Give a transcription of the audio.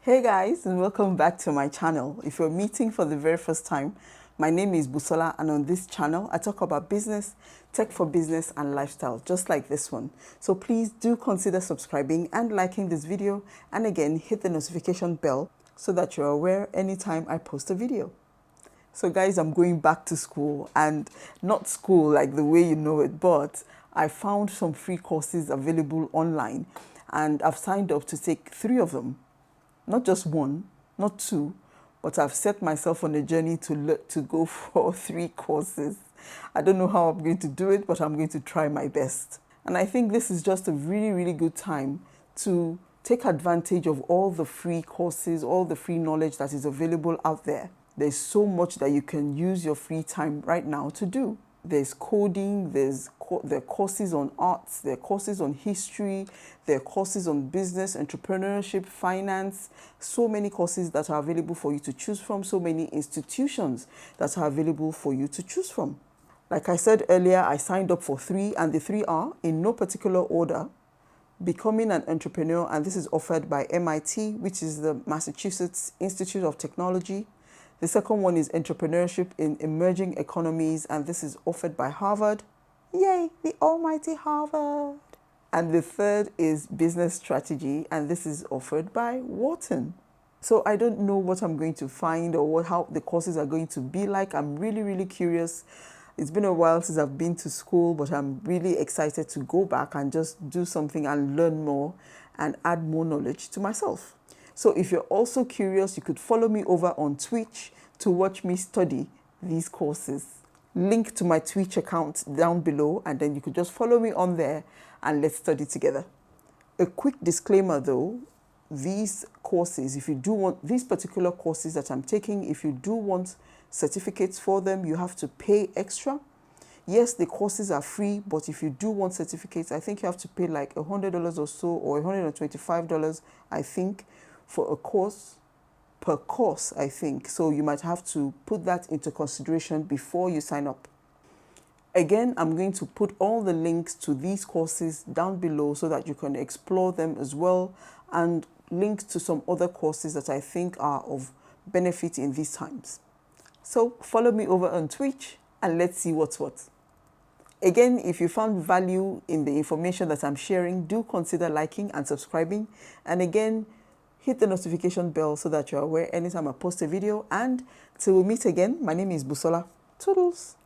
Hey guys, and welcome back to my channel. If you're meeting for the very first time, my name is Busola, and on this channel I talk about business, tech for business and lifestyle, just like this one. So please do consider subscribing and liking this video, and again hit the notification bell so that you're aware anytime I post a video. So guys, I'm going back to school, and not school like the way you know it, but I found some free courses available online and I've signed up to take 3 of them. Not just one, not 2, but I've set myself on a journey to go for 3 courses. I don't know how I'm going to do it, but I'm going to try my best. And I think this is just a really, really good time to take advantage of all the free courses, all the free knowledge that is available out there. There's so much that you can use your free time right now to do. There's coding, there are courses on arts, there are courses on history, there are courses on business, entrepreneurship, finance, so many courses that are available for you to choose from, so many institutions that are available for you to choose from. Like I said earlier, I signed up for 3, and the 3 are, in no particular order, Becoming an Entrepreneur, and this is offered by MIT, which is the Massachusetts Institute of Technology. The second one is Entrepreneurship in Emerging Economies, and this is offered by Harvard. Yay, the almighty Harvard. And the third is Business Strategy, and this is offered by Wharton. So I don't know what I'm going to find or how the courses are going to be like. I'm really, really curious. It's been a while since I've been to school, but I'm really excited to go back and just do something and learn more and add more knowledge to myself. So if you're also curious, you could follow me over on Twitch to watch me study these courses. Link to my Twitch account down below, and then you could just follow me on there and let's study together. A quick disclaimer though, these courses, if you do want these particular courses that I'm taking, if you do want certificates for them, you have to pay extra. Yes, the courses are free, but if you do want certificates, I think you have to pay like $100 or so, or $125, I think, for a course, per course, I think. So you might have to put that into consideration before you sign up. Again, I'm going to put all the links to these courses down below so that you can explore them as well, and links to some other courses that I think are of benefit in these times. So follow me over on Twitch and let's see what's what. Again, if you found value in the information that I'm sharing, do consider liking and subscribing. And again, hit the notification bell so that you're aware anytime I post a video. And till we meet again, my name is Busola. Toodles.